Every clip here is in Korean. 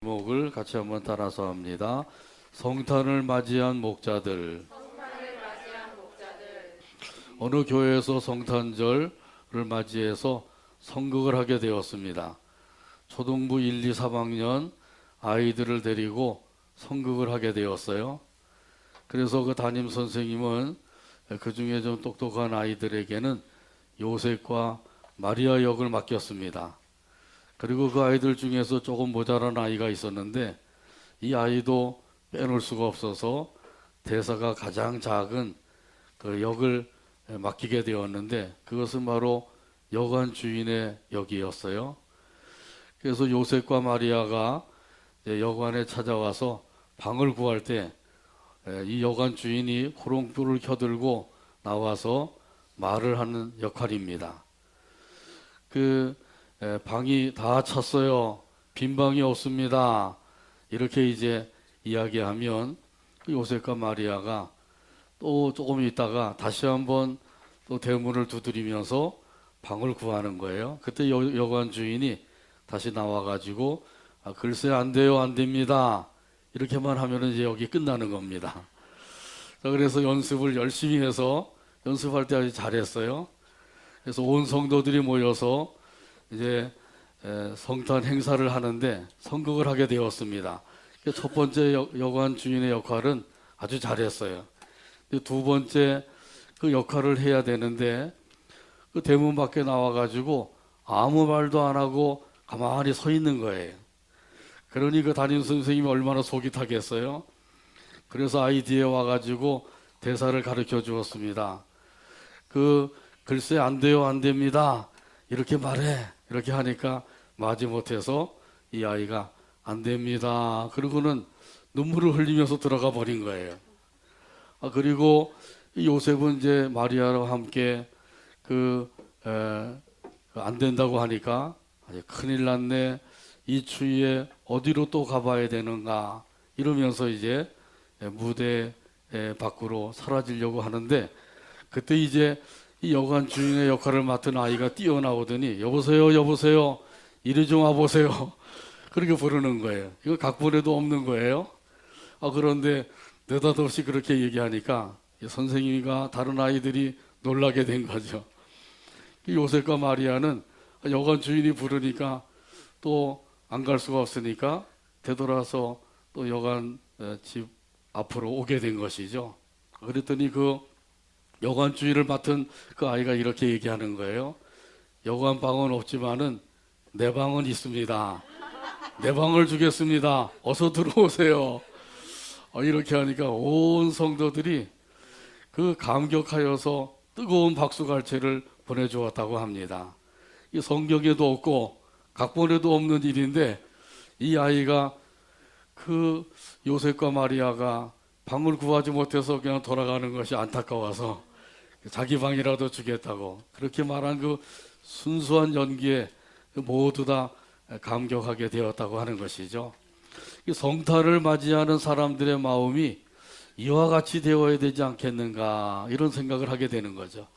제목을 같이 한번 따라서 합니다. 성탄을 맞이한 목자들. 어느 교회에서 성탄절을 맞이해서 성극을 하게 되었습니다. 초등부 1, 2, 3학년 아이들을 데리고 성극을 하게 되었어요. 그래서 그 담임 선생님은 그 중에 좀 똑똑한 아이들에게는 요셉과 마리아 역을 맡겼습니다. 그리고 그 아이들 중에서 조금 모자란 아이가 있었는데 이 아이도 빼놓을 수가 없어서 대사가 가장 작은 그 역을 맡기게 되었는데 그것은 바로 여관 주인의 역이었어요. 그래서 요셉과 마리아가 여관에 찾아와서 방을 구할 때 이 여관 주인이 호롱불을 켜들고 나와서 말을 하는 역할입니다. 방이 다 찼어요. 빈 방이 없습니다. 이렇게 이제 이야기하면 요셉과 마리아가 또 조금 있다가 다시 한번 또 대문을 두드리면서 방을 구하는 거예요. 그때 여관 주인이 다시 나와가지고 글쎄 안 돼요, 안 됩니다. 이렇게만 하면은 이제 여기 끝나는 겁니다. 그래서 연습을 열심히 해서 연습할 때 아주 잘했어요. 그래서 온 성도들이 모여서 이제 성탄 행사를 하는데 성극을 하게 되었습니다. 첫 번째 여관 주인의 역할은 아주 잘했어요. 두 번째 그 역할을 해야 되는데 그 대문 밖에 나와가지고 아무 말도 안 하고 가만히 서 있는 거예요. 그러니 그 담임 선생님이 얼마나 속이 타겠어요. 그래서 아이 뒤에 와가지고 대사를 가르쳐 주었습니다. 글쎄 안 돼요, 안 됩니다. 이렇게 말해. 이렇게 하니까 마지못해서 이 아이가 안 됩니다. 그러고는 눈물을 흘리면서 들어가 버린 거예요. 그리고 요셉은 이제 마리아와 함께 안 된다고 하니까 아주 큰일 났네. 이 추위에 어디로 또 가봐야 되는가 이러면서 이제 무대 밖으로 사라지려고 하는데 그때 이제 이 여관 주인의 역할을 맡은 아이가 뛰어나오더니 여보세요, 여보세요, 이리 좀 와보세요. 그렇게 부르는 거예요. 이거 각본에도 없는 거예요. 그런데 느닷없이 그렇게 얘기하니까 선생님과 다른 아이들이 놀라게 된 거죠. 요셉과 마리아는 여관 주인이 부르니까 또 안 갈 수가 없으니까 되돌아서 또 여관 집 앞으로 오게 된 것이죠. 그랬더니 그 여관 주인을 맡은 그 아이가 이렇게 얘기하는 거예요. 여관 방은 없지만은 내 방은 있습니다. 내 방을 주겠습니다. 어서 들어오세요. 이렇게 하니까 온 성도들이 그 감격하여서 뜨거운 박수갈채를 보내주었다고 합니다. 이 성경에도 없고 각본에도 없는 일인데 이 아이가 그 요셉과 마리아가 방을 구하지 못해서 그냥 돌아가는 것이 안타까워서 자기 방이라도 주겠다고 그렇게 말한 그 순수한 연기에 모두 다 감격하게 되었다고 하는 것이죠. 이 성탄을 맞이하는 사람들의 마음이 이와 같이 되어야 되지 않겠는가 이런 생각을 하게 되는 거죠.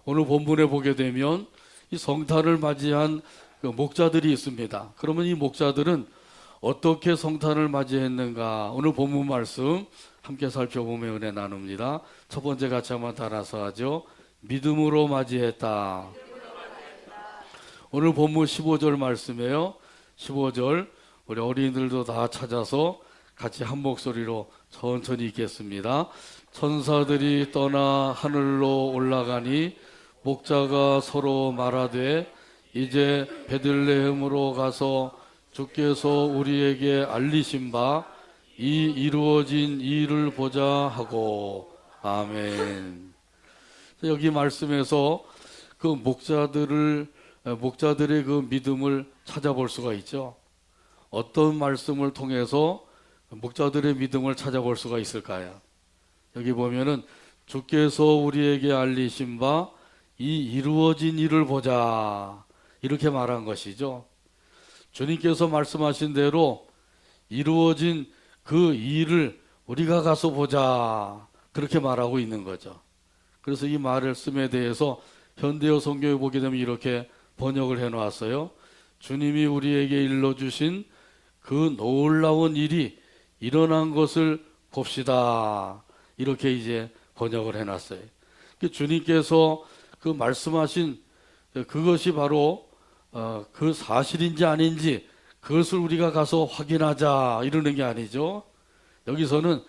오늘 본문에 보게 되면 이 성탄을 맞이한 그 목자들이 있습니다. 그러면 이 목자들은 어떻게 성탄을 맞이했는가 오늘 본문 말씀 함께 살펴보며 은혜 나눕니다. 첫 번째 같이 한번 따라서 하죠. 믿음으로 맞이했다. 오늘 본문 15절 말씀이에요. 15절 우리 어린이들도 다 찾아서 같이 한 목소리로 천천히 읽겠습니다. 천사들이 떠나 하늘로 올라가니 목자가 서로 말하되 이제 베들레헴으로 가서 주께서 우리에게 알리신 바 이 이루어진 일을 보자 하고 아멘. 여기 말씀에서 그 목자들의 그 믿음을 찾아볼 수가 있죠. 어떤 말씀을 통해서 목자들의 믿음을 찾아볼 수가 있을까요? 여기 보면은 주께서 우리에게 알리신 바 이 이루어진 일을 보자 이렇게 말한 것이죠. 주님께서 말씀하신 대로 이루어진 그 일을 우리가 가서 보자 그렇게 말하고 있는 거죠. 그래서 이 말씀에 대해서 현대어 성경에 보게 되면 이렇게 번역을 해놓았어요. 주님이 우리에게 일러주신 그 놀라운 일이 일어난 것을 봅시다. 이렇게 이제 번역을 해놨어요. 주님께서 그 말씀하신 그것이 바로 그 사실인지 아닌지 그것을 우리가 가서 확인하자 이러는 게 아니죠. 여기서는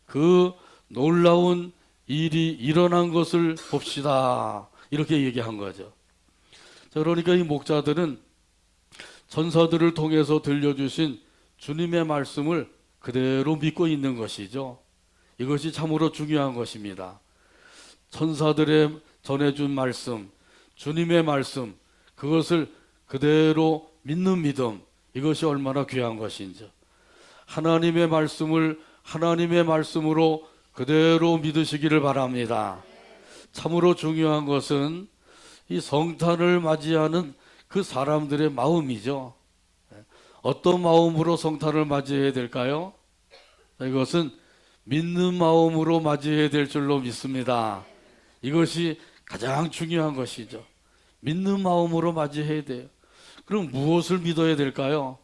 그 놀라운 일이 일어난 것을 봅시다. 이렇게 얘기한 거죠. 그러니까 이 목자들은 천사들을 통해서 들려주신 주님의 말씀을 그대로 믿고 있는 것이죠. 이것이 참으로 중요한 것입니다. 천사들의 전해준 말씀, 주님의 말씀, 그것을 그대로 믿는 믿음, 이것이 얼마나 귀한 것인지. 하나님의 말씀을 하나님의 말씀으로 그대로 믿으시기를 바랍니다. 참으로 중요한 것은 이 성탄을 맞이하는 그 사람들의 마음이죠. 어떤 마음으로 성탄을 맞이해야 될까요? 이것은 믿는 마음으로 맞이해야 될 줄로 믿습니다. 이것이 가장 중요한 것이죠. 믿는 마음으로 맞이해야 돼요. 그럼 무엇을 믿어야 될까요?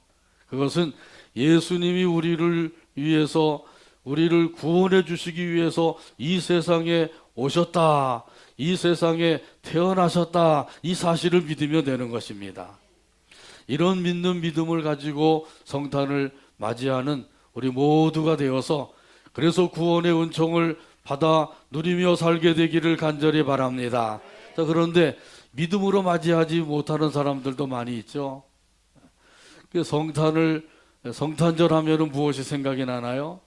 그것은 예수님이 우리를 위해서, 우리를 구원해 주시기 위해서 이 세상에 오셨다, 이 세상에 태어나셨다, 이 사실을 믿으면 되는 것입니다. 이런 믿는 믿음을 가지고 성탄을 맞이하는 우리 모두가 되어서 그래서 구원의 은총을 받아 누리며 살게 되기를 간절히 바랍니다. 자, 그런데 믿음으로 맞이하지 못하는 사람들도 많이 있죠. 성탄절 하면은 무엇이 생각이 나나요?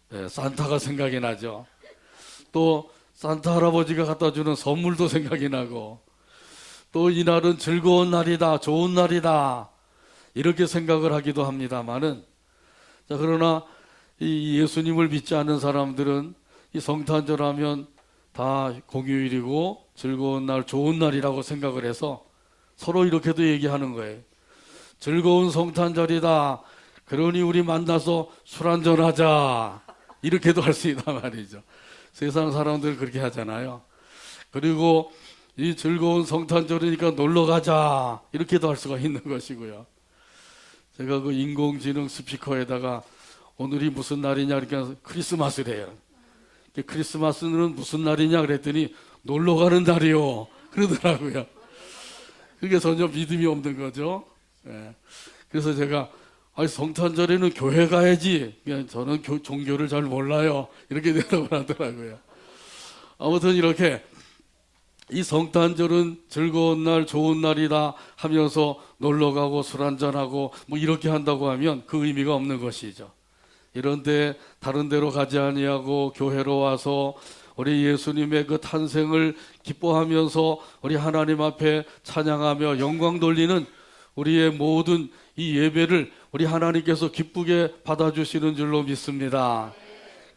네, 산타가 생각이 나죠. 또 산타 할아버지가 갖다 주는 선물도 생각이 나고, 또 이날은 즐거운 날이다, 좋은 날이다, 이렇게 생각을 하기도 합니다만은, 자, 그러나 이 예수님을 믿지 않는 사람들은 이 성탄절 하면 다 공휴일이고 즐거운 날, 좋은 날이라고 생각을 해서 서로 이렇게도 얘기하는 거예요. 즐거운 성탄절이다, 그러니 우리 만나서 술 한잔 하자, 이렇게도 할 수 있단 말이죠. 세상 사람들 그렇게 하잖아요. 그리고 이 즐거운 성탄절이니까 놀러 가자, 이렇게도 할 수가 있는 것이고요. 제가 그 인공지능 스피커에다가 오늘이 무슨 날이냐 그러니까 크리스마스래요. 크리스마스는 무슨 날이냐 그랬더니 놀러 가는 날이요, 그러더라고요. 그게 전혀 믿음이 없는 거죠. 예. 그래서 제가 성탄절에는 교회 가야지, 저는 종교를 잘 몰라요, 이렇게 대답을 하더라고요. 아무튼 이렇게 이 성탄절은 즐거운 날, 좋은 날이다 하면서 놀러 가고 술 한잔하고 뭐 이렇게 한다고 하면 그 의미가 없는 것이죠. 이런데 다른 데로 가지 아니하고 교회로 와서 우리 예수님의 그 탄생을 기뻐하면서 우리 하나님 앞에 찬양하며 영광 돌리는 우리의 모든 이 예배를 우리 하나님께서 기쁘게 받아주시는 줄로 믿습니다.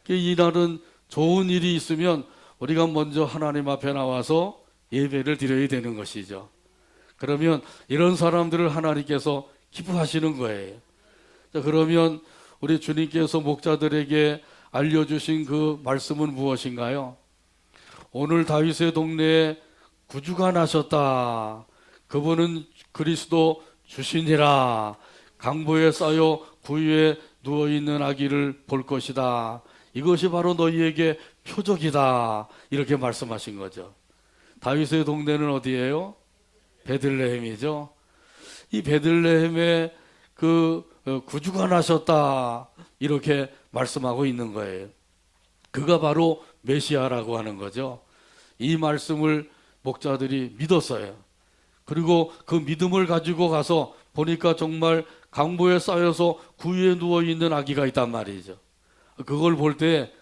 이날은 좋은 일이 있으면 우리가 먼저 하나님 앞에 나와서 예배를 드려야 되는 것이죠. 그러면 이런 사람들을 하나님께서 기뻐하시는 거예요. 자, 그러면 우리 주님께서 목자들에게 알려주신 그 말씀은 무엇인가요? 오늘 다윗의 동네에 구주가 나셨다. 그분은 그리스도 주시니라. 강보에 쌓여 구유에 누워있는 아기를 볼 것이다. 이것이 바로 너희에게 표적이다. 이렇게 말씀하신 거죠. 다윗의 동네는 어디예요? 베들레헴이죠. 이 베들레헴에 그 구주가 나셨다, 이렇게 말씀하고 있는 거예요. 그가 바로 메시아라고 하는 거죠. 이 말씀을 목자들이 믿었어요. 그리고 그 믿음을 가지고 가서 보니까 정말 강보에 쌓여서 구유에 누워있는 아기가 있단 말이죠. 그걸 볼 때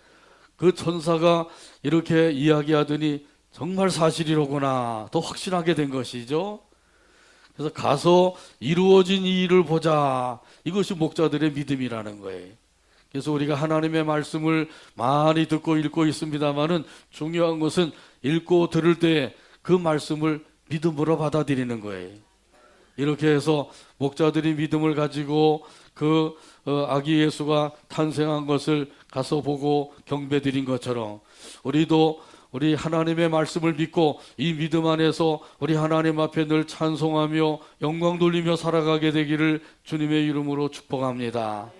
그 천사가 이렇게 이야기하더니 정말 사실이로구나, 더 확신하게 된 것이죠. 그래서 가서 이루어진 이 일을 보자, 이것이 목자들의 믿음이라는 거예요. 그래서 우리가 하나님의 말씀을 많이 듣고 읽고 있습니다만은 중요한 것은 읽고 들을 때 그 말씀을 믿음으로 받아들이는 거예요. 이렇게 해서 목자들이 믿음을 가지고 그 아기 예수가 탄생한 것을 가서 보고 경배드린 것처럼 우리도 우리 하나님의 말씀을 믿고 이 믿음 안에서 우리 하나님 앞에 늘 찬송하며 영광 돌리며 살아가게 되기를 주님의 이름으로 축복합니다.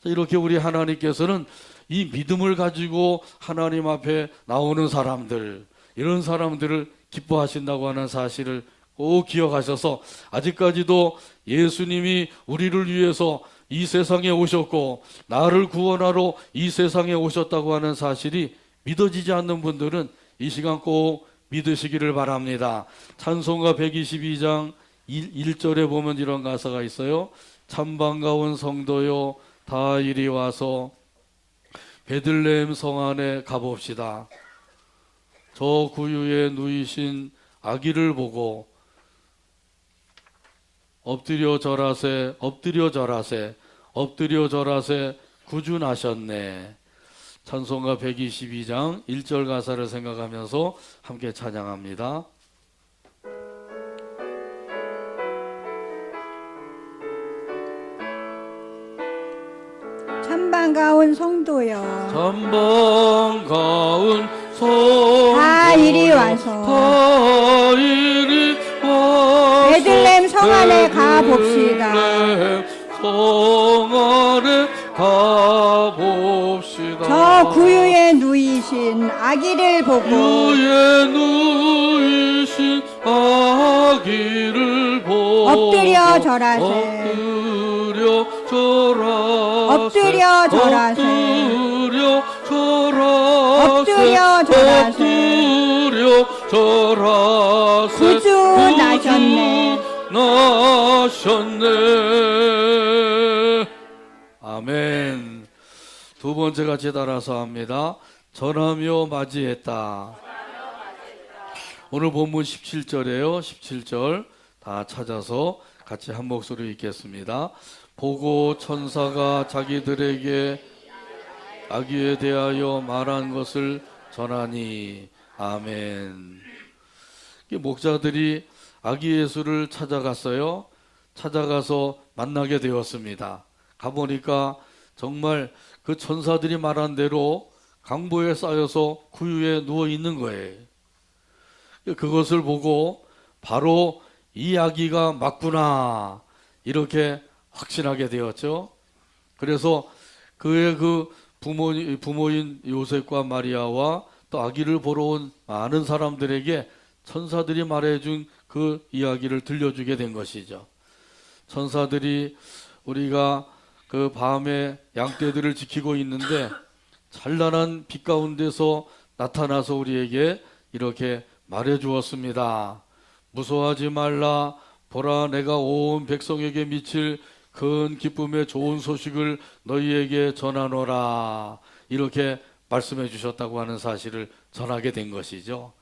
이렇게 우리 하나님께서는 이 믿음을 가지고 하나님 앞에 나오는 사람들, 이런 사람들을 기뻐하신다고 하는 사실을 꼭 기억하셔서 아직까지도 예수님이 우리를 위해서 이 세상에 오셨고 나를 구원하러 이 세상에 오셨다고 하는 사실이 믿어지지 않는 분들은 이 시간 꼭 믿으시기를 바랍니다. 찬송가 122장 1절에 보면 이런 가사가 있어요. 참 반가운 성도요 다 이리 와서 베들레헴 성 안에 가봅시다. 저 구유에 누이신 아기를 보고 엎드려 절하세 엎드려 절하세 엎드려 절하세 구준하셨네. 찬송가 122장 1절 가사를 생각하면서 함께 찬양합니다. 참 반가운 성도여 참 반가운 성도여 다 이리 와서 다 이리 와서 베들레헴 성 안에 가봅시다. 베들레헴 성 안에 가봅시다. 저 구유에 누이신 아기를 보고 구유에 누이신 아기를 보고 엎드려 절하세 엎드려 절하세 엎드려 절하세 엎드려 절하세 엎드려 절하세 엎드려 절하세 구주 나셨네. 나셨네. 아멘. 두 번째 같이 따라서 합니다. 전하며 맞이했다. 오늘 본문 17절이에요. 17절 다 찾아서 같이 한 목소리로 읽겠습니다. 보고 천사가 자기들에게 아기에 대하여 말한 것을 전하니. 아멘. 목자들이 아기 예수를 찾아갔어요. 찾아가서 만나게 되었습니다. 가보니까 정말 그 천사들이 말한 대로 강보에 쌓여서 구유에 누워 있는 거예요. 그것을 보고 바로 이 아기가 맞구나 이렇게 확신하게 되었죠. 그래서 그의 그 부모인 요셉과 마리아와 또 아기를 보러 온 많은 사람들에게 천사들이 말해준 그 이야기를 들려주게 된 것이죠. 천사들이 우리가 그 밤에 양떼들을 지키고 있는데 찬란한 빛 가운데서 나타나서 우리에게 이렇게 말해 주었습니다. 무서워하지 말라. 보라, 내가 온 백성에게 미칠 큰 기쁨의 좋은 소식을 너희에게 전하노라. 이렇게 말씀해 주셨다고 하는 사실을 전하게 된 것이죠.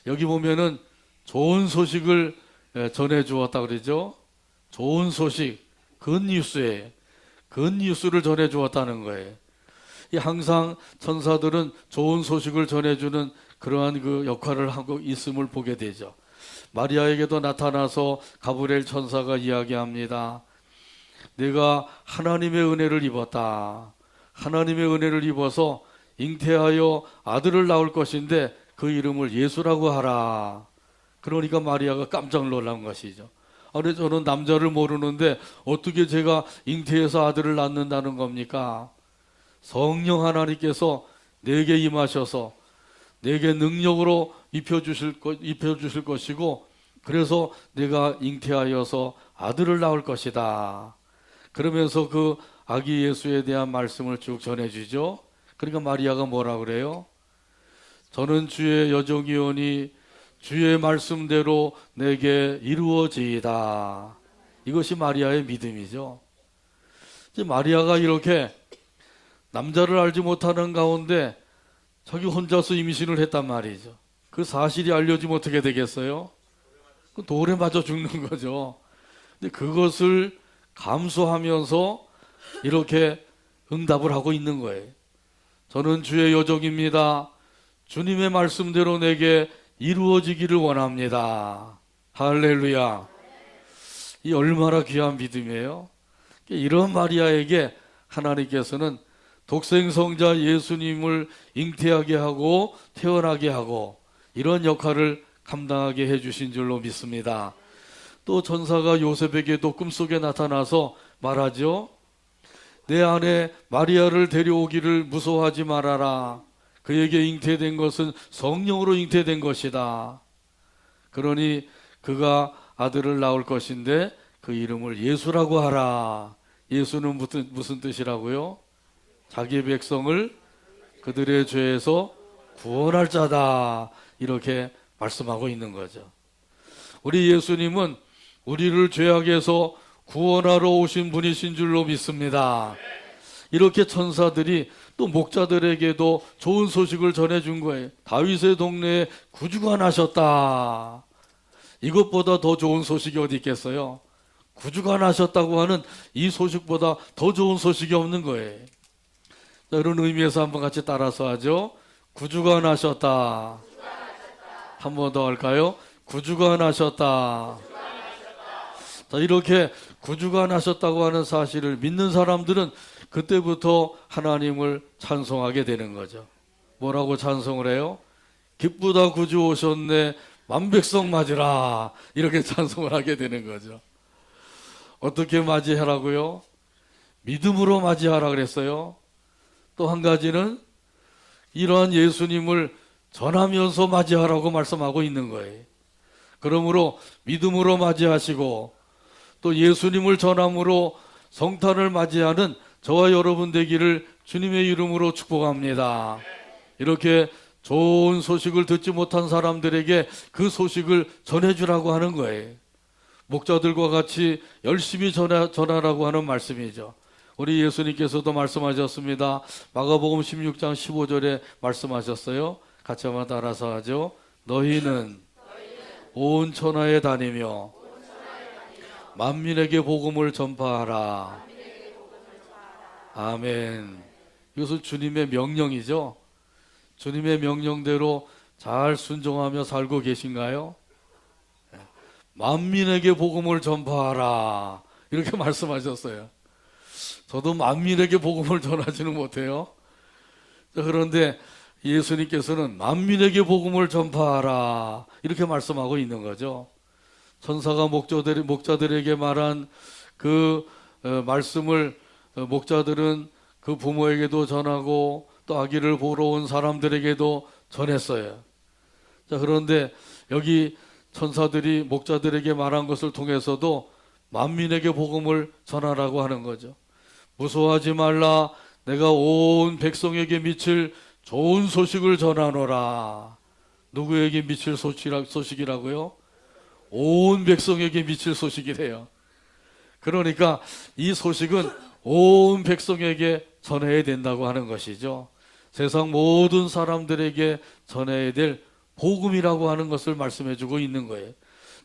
여기 보면은 좋은 소식을 전해 주었다 그러죠. 좋은 소식, 굿뉴스예요. 굿뉴스를 전해 주었다는 거예요. 항상 천사들은 좋은 소식을 전해주는 그러한 그 역할을 하고 있음을 보게 되죠. 마리아에게도 나타나서 가브리엘 천사가 이야기합니다. 내가 하나님의 은혜를 입었다. 하나님의 은혜를 입어서 잉태하여 아들을 낳을 것인데 그 이름을 예수라고 하라. 그러니까 마리아가 깜짝 놀란 것이죠. 아니, 저는 남자를 모르는데 어떻게 제가 잉태해서 아들을 낳는다는 겁니까? 성령 하나님께서 내게 임하셔서 내게 능력으로 입혀주실 것이고, 그래서 내가 잉태하여서 아들을 낳을 것이다. 그러면서 그 아기 예수에 대한 말씀을 쭉 전해주죠. 그러니까 마리아가 뭐라 그래요? 저는 주의 여종이오니 주의 말씀대로 내게 이루어지이다. 이것이 마리아의 믿음이죠. 이제 마리아가 이렇게 남자를 알지 못하는 가운데 자기 혼자서 임신을 했단 말이죠. 그 사실이 알려지면 어떻게 되겠어요? 그 돌에 맞아 죽는 거죠. 근데 그것을 감수하면서 이렇게 응답을 하고 있는 거예요. 저는 주의 여종입니다. 주님의 말씀대로 내게 이루어지기를 원합니다. 할렐루야. 이 얼마나 귀한 믿음이에요. 이런 마리아에게 하나님께서는 독생성자 예수님을 잉태하게 하고 태어나게 하고 이런 역할을 감당하게 해주신 줄로 믿습니다. 또 천사가 요셉에게도 꿈속에 나타나서 말하죠. 내 아내 마리아를 데려오기를 무서워하지 말아라. 그에게 잉태된 것은 성령으로 잉태된 것이다. 그러니 그가 아들을 낳을 것인데 그 이름을 예수라고 하라. 예수는 무슨 뜻이라고요? 자기 백성을 그들의 죄에서 구원할 자다. 이렇게 말씀하고 있는 거죠. 우리 예수님은 우리를 죄악에서 구원하러 오신 분이신 줄로 믿습니다. 이렇게 천사들이 또 목자들에게도 좋은 소식을 전해준 거예요. 다윗의 동네에 구주가 나셨다. 이것보다 더 좋은 소식이 어디 있겠어요? 구주가 나셨다고 하는 이 소식보다 더 좋은 소식이 없는 거예요. 자, 이런 의미에서 한번 같이 따라서 하죠. 구주가 나셨다. 한 번 더 할까요? 구주가 나셨다. 자, 이렇게 구주가 나셨다고 하는 사실을 믿는 사람들은 그때부터 하나님을 찬송하게 되는 거죠. 뭐라고 찬송을 해요? 기쁘다 구주 오셨네 만백성 맞으라. 이렇게 찬송을 하게 되는 거죠. 어떻게 맞이하라고요? 믿음으로 맞이하라 그랬어요. 또 한 가지는 이러한 예수님을 전하면서 맞이하라고 말씀하고 있는 거예요. 그러므로 믿음으로 맞이하시고 또 예수님을 전함으로 성탄을 맞이하는 저와 여러분 되기를 주님의 이름으로 축복합니다. 이렇게 좋은 소식을 듣지 못한 사람들에게 그 소식을 전해주라고 하는 거예요. 목자들과 같이 열심히 전하라고 하는 말씀이죠. 우리 예수님께서도 말씀하셨습니다. 마가복음 16장 15절에 말씀하셨어요. 같이 한번 따라서 하죠. 너희는 온 천하에 다니며 만민에게 복음을 전파하라. 아멘. 이것은 주님의 명령이죠. 주님의 명령대로 잘 순종하며 살고 계신가요? 만민에게 복음을 전파하라. 이렇게 말씀하셨어요. 저도 만민에게 복음을 전하지는 못해요. 그런데 예수님께서는 만민에게 복음을 전파하라. 이렇게 말씀하고 있는 거죠. 천사가 목자들에게 말한 그 말씀을 목자들은 그 부모에게도 전하고 또 아기를 보러 온 사람들에게도 전했어요. 자, 그런데 여기 천사들이 목자들에게 말한 것을 통해서도 만민에게 복음을 전하라고 하는 거죠. 무서워하지 말라. 내가 온 백성에게 미칠 좋은 소식을 전하노라. 누구에게 미칠 소식이라고요? 온 백성에게 미칠 소식이래요. 그러니까 이 소식은 온 백성에게 전해야 된다고 하는 것이죠. 세상 모든 사람들에게 전해야 될 복음이라고 하는 것을 말씀해 주고 있는 거예요.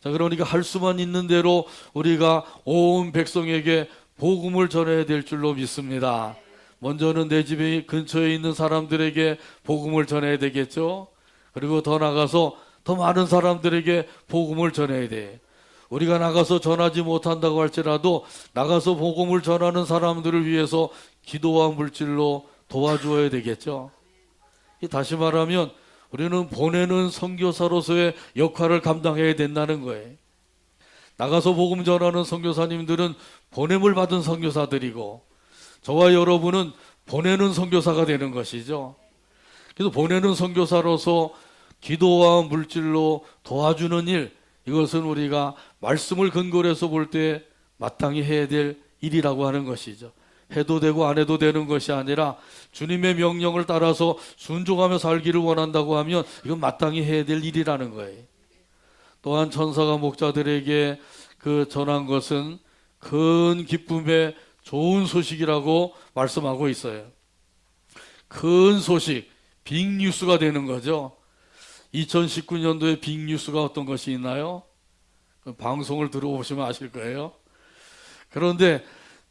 자, 그러니까 할 수만 있는 대로 우리가 온 백성에게 복음을 전해야 될 줄로 믿습니다. 먼저는 내 집에 근처에 있는 사람들에게 복음을 전해야 되겠죠. 그리고 더 나가서 더 많은 사람들에게 복음을 전해야 돼. 우리가 나가서 전하지 못한다고 할지라도 나가서 복음을 전하는 사람들을 위해서 기도와 물질로 도와주어야 되겠죠. 다시 말하면 우리는 보내는 선교사로서의 역할을 감당해야 된다는 거예요. 나가서 복음 전하는 선교사님들은 보냄을 받은 선교사들이고 저와 여러분은 보내는 선교사가 되는 것이죠. 그래서 보내는 선교사로서 기도와 물질로 도와주는 일, 이것은 우리가 말씀을 근거로 해서 볼 때 마땅히 해야 될 일이라고 하는 것이죠. 해도 되고 안 해도 되는 것이 아니라 주님의 명령을 따라서 순종하며 살기를 원한다고 하면 이건 마땅히 해야 될 일이라는 거예요. 또한 천사가 목자들에게 그 전한 것은 큰 기쁨의 좋은 소식이라고 말씀하고 있어요. 큰 소식, 빅뉴스가 되는 거죠. 2019년도에 빅뉴스가 어떤 것이 있나요? 방송을 들어보시면 아실 거예요. 그런데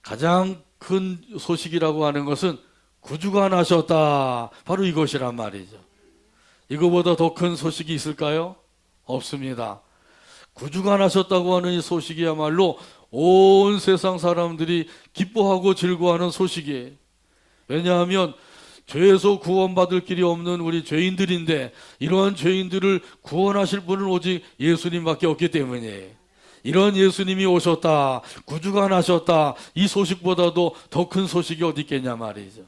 가장 큰 소식이라고 하는 것은 구주가 나셨다. 바로 이것이란 말이죠. 이거보다 더 큰 소식이 있을까요? 없습니다. 구주가 나셨다고 하는 이 소식이야말로 온 세상 사람들이 기뻐하고 즐거워하는 소식이에요. 왜냐하면 죄에서 구원받을 길이 없는 우리 죄인들인데 이러한 죄인들을 구원하실 분은 오직 예수님밖에 없기 때문에 이런 예수님이 오셨다, 구주가 나셨다, 이 소식보다도 더 큰 소식이 어디 있겠냐 말이죠.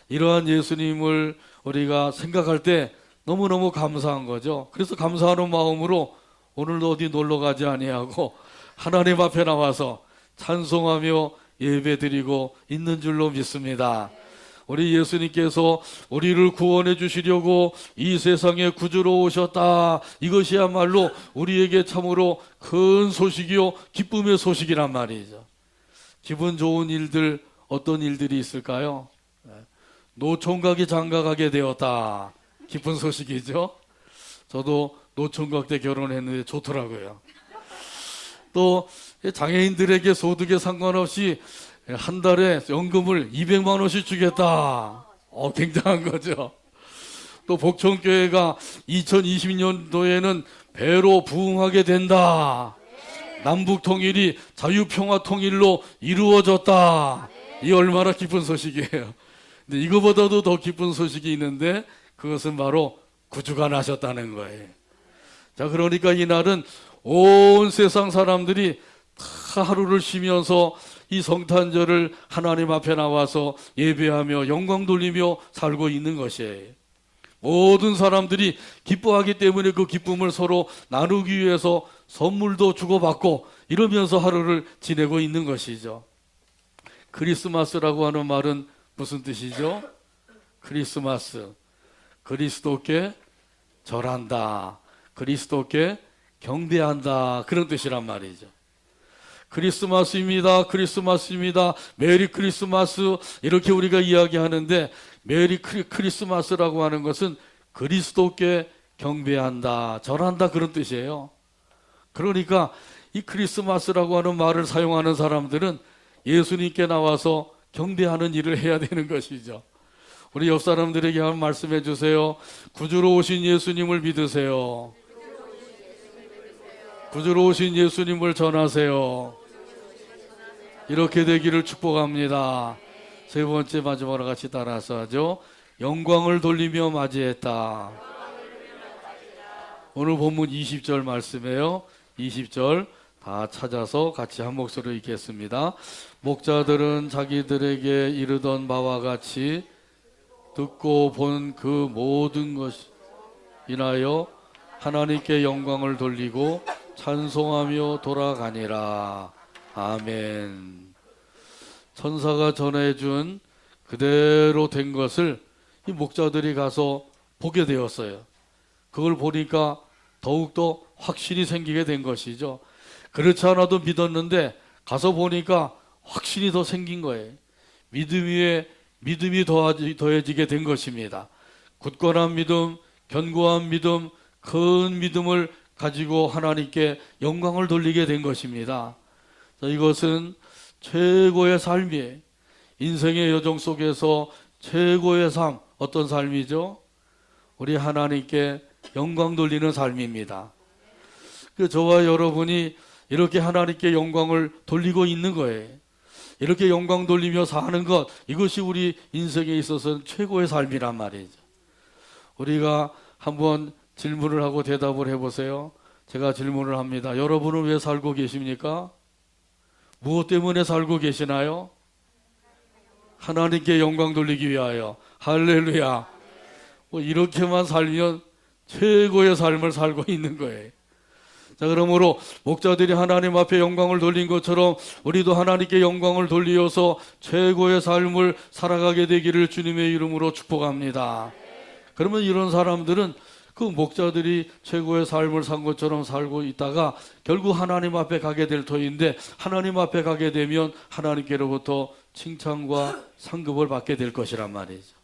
이러한 예수님을 우리가 생각할 때 너무너무 감사한 거죠. 그래서 감사하는 마음으로 오늘도 어디 놀러 가지 아니하고 하나님 앞에 나와서 찬송하며 예배드리고 있는 줄로 믿습니다. 우리 예수님께서 우리를 구원해 주시려고 이 세상에 구주로 오셨다. 이것이야말로 우리에게 참으로 큰 소식이요 기쁨의 소식이란 말이죠. 기분 좋은 일들, 어떤 일들이 있을까요? 노총각이 장가가게 되었다. 기쁜 소식이죠. 저도 노총각 때 결혼했는데 좋더라고요. 또 장애인들에게 소득에 상관없이 한 달에 연금을 200만 원씩 주겠다. 굉장한 거죠. 또 복천교회가 2020년도에는 배로 부흥하게 된다. 남북 통일이 자유평화 통일로 이루어졌다. 이 얼마나 기쁜 소식이에요. 근데 이거보다도 더 기쁜 소식이 있는데 그것은 바로 구주가 나셨다는 거예요. 자, 그러니까 이날은 온 세상 사람들이 다 하루를 쉬면서 이 성탄절을 하나님 앞에 나와서 예배하며 영광 돌리며 살고 있는 것이에요. 모든 사람들이 기뻐하기 때문에 그 기쁨을 서로 나누기 위해서 선물도 주고받고 이러면서 하루를 지내고 있는 것이죠. 크리스마스라고 하는 말은 무슨 뜻이죠? 크리스마스, 그리스도께 절한다, 그리스도께 경배한다, 그런 뜻이란 말이죠. 크리스마스입니다. 크리스마스입니다. 메리 크리스마스 이렇게 우리가 이야기하는데 메리 크리스마스라고 하는 것은 그리스도께 경배한다, 절한다 그런 뜻이에요. 그러니까 이 크리스마스라고 하는 말을 사용하는 사람들은 예수님께 나와서 경배하는 일을 해야 되는 것이죠. 우리 옆 사람들에게 한번 말씀해 주세요. 구주로 오신 예수님을 믿으세요. 구주로 오신 예수님을 전하세요. 이렇게 되기를 축복합니다. 세 번째 마지막으로 같이 따라서 하죠. 영광을 돌리며 맞이했다. 오늘 본문 20절 말씀이에요. 20절 다 찾아서 같이 한 목소리로 읽겠습니다. 목자들은 자기들에게 이르던 바와 같이 듣고 본 그 모든 것 인하여 하나님께 영광을 돌리고 찬송하며 돌아가니라. 아멘. 천사가 전해준 그대로 된 것을 이 목자들이 가서 보게 되었어요. 그걸 보니까 더욱더 확신이 생기게 된 것이죠. 그렇지 않아도 믿었는데 가서 보니까 확신이 더 생긴 거예요. 믿음 위에 믿음이 더해지게 된 것입니다. 굳건한 믿음, 견고한 믿음, 큰 믿음을 가지고 하나님께 영광을 돌리게 된 것입니다. 이것은 최고의 삶이에요. 인생의 여정 속에서 최고의 삶, 어떤 삶이죠? 우리 하나님께 영광 돌리는 삶입니다. 저와 여러분이 이렇게 하나님께 영광을 돌리고 있는 거예요. 이렇게 영광 돌리며 사는 것, 이것이 우리 인생에 있어서는 최고의 삶이란 말이죠. 우리가 한번 질문을 하고 대답을 해보세요. 제가 질문을 합니다. 여러분은 왜 살고 계십니까? 무엇 때문에 살고 계시나요? 하나님께 영광 돌리기 위하여. 할렐루야. 이렇게만 살면 최고의 삶을 살고 있는 거예요. 자, 그러므로 목자들이 하나님 앞에 영광을 돌린 것처럼 우리도 하나님께 영광을 돌리어서 최고의 삶을 살아가게 되기를 주님의 이름으로 축복합니다. 그러면 이런 사람들은 그 목자들이 최고의 삶을 산 것처럼 살고 있다가 결국 하나님 앞에 가게 될 터인데, 하나님 앞에 가게 되면 하나님께로부터 칭찬과 상급을 받게 될 것이란 말이죠.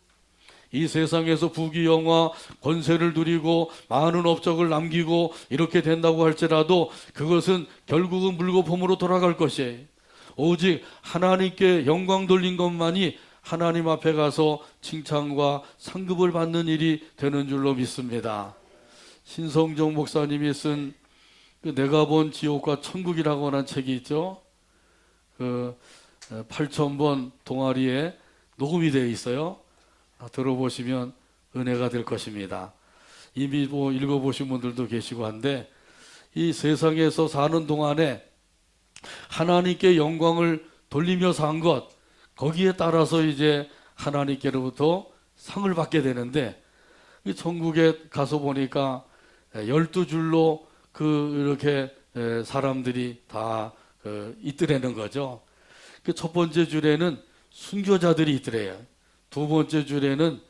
이 세상에서 부귀영화, 권세를 누리고 많은 업적을 남기고 이렇게 된다고 할지라도 그것은 결국은 물거품으로 돌아갈 것이에요. 오직 하나님께 영광 돌린 것만이 하나님 앞에 가서 칭찬과 상급을 받는 일이 되는 줄로 믿습니다. 신성정 목사님이 쓴 내가 본 지옥과 천국이라고 하는 책이 있죠. 8,000번 동아리에 녹음이 되어 있어요. 들어보시면 은혜가 될 것입니다. 이미 뭐 읽어보신 분들도 계시고 한데, 이 세상에서 사는 동안에 하나님께 영광을 돌리며 산 것, 거기에 따라서 이제 하나님께로부터 상을 받게 되는데, 이 천국에 가서 보니까 12줄로 이렇게 사람들이 다 있더라는 거죠. 그 첫 번째 줄에는 순교자들이 있더래요. 두 번째 줄에는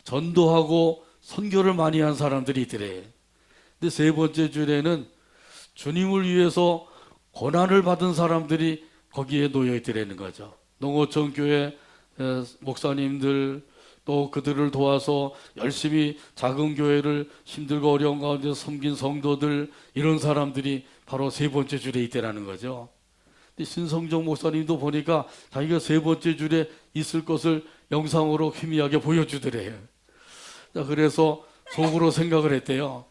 전도하고 선교를 많이 한 사람들이 있더래요. 근데 세 번째 줄에는 주님을 위해서 고난을 받은 사람들이 거기에 놓여 있더라는 거죠. 농어촌 교회 목사님들, 또 그들을 도와서 열심히 작은 교회를 힘들고 어려운 가운데 섬긴 성도들, 이런 사람들이 바로 세 번째 줄에 있더라는 거죠. 근데 신성정 목사님도 보니까 자기가 세 번째 줄에 있을 것을 영상으로 희미하게 보여주더래요. 그래서 속으로 생각을 했대요.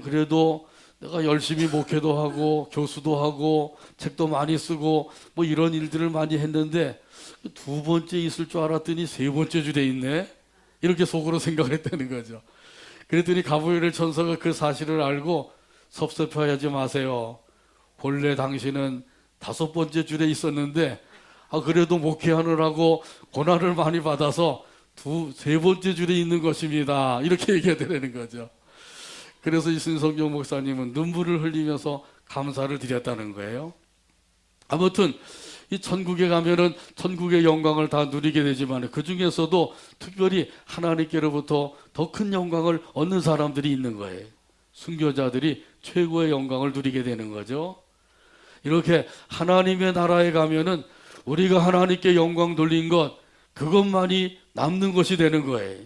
그래도 내가 열심히 목회도 하고 교수도 하고 책도 많이 쓰고 뭐 이런 일들을 많이 했는데 두 번째 있을 줄 알았더니 세 번째 줄에 있네, 이렇게 속으로 생각을 했다는 거죠. 그랬더니 가브리엘 천사가 그 사실을 알고 섭섭해하지 마세요. 본래 당신은 다섯 번째 줄에 있었는데 그래도 목회하느라고 고난을 많이 받아서 세 번째 줄에 있는 것입니다, 이렇게 얘기하더라는 거죠. 그래서 이 신성경 목사님은 눈물을 흘리면서 감사를 드렸다는 거예요. 아무튼 이 천국에 가면은 천국의 영광을 다 누리게 되지만 그 중에서도 특별히 하나님께로부터 더 큰 영광을 얻는 사람들이 있는 거예요. 순교자들이 최고의 영광을 누리게 되는 거죠. 이렇게 하나님의 나라에 가면은 우리가 하나님께 영광 돌린 것, 그것만이 남는 것이 되는 거예요.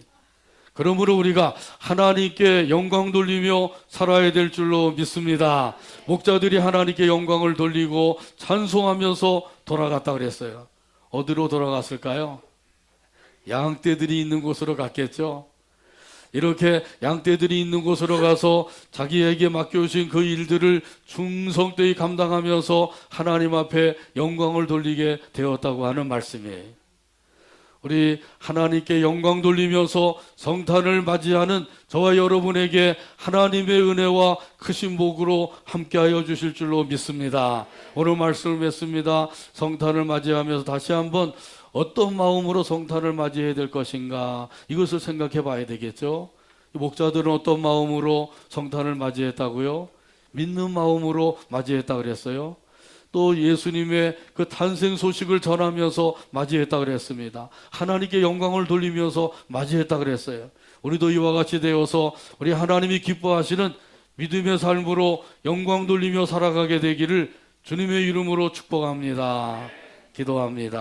그러므로 우리가 하나님께 영광 돌리며 살아야 될 줄로 믿습니다. 목자들이 하나님께 영광을 돌리고 찬송하면서 돌아갔다 그랬어요. 어디로 돌아갔을까요? 양떼들이 있는 곳으로 갔겠죠. 이렇게 양떼들이 있는 곳으로 가서 자기에게 맡겨주신 그 일들을 충성되이 감당하면서 하나님 앞에 영광을 돌리게 되었다고 하는 말씀이에요. 우리 하나님께 영광 돌리면서 성탄을 맞이하는 저와 여러분에게 하나님의 은혜와 크신 복으로 함께하여 주실 줄로 믿습니다. 오늘 말씀을 맺습니다. 성탄을 맞이하면서 다시 한번 어떤 마음으로 성탄을 맞이해야 될 것인가, 이것을 생각해 봐야 되겠죠. 목자들은 어떤 마음으로 성탄을 맞이했다고요? 믿는 마음으로 맞이했다 그랬어요. 또 예수님의 그 탄생 소식을 전하면서 맞이했다 그랬습니다. 하나님께 영광을 돌리면서 맞이했다 그랬어요. 우리도 이와 같이 되어서 우리 하나님이 기뻐하시는 믿음의 삶으로 영광 돌리며 살아가게 되기를 주님의 이름으로 축복합니다. 기도합니다.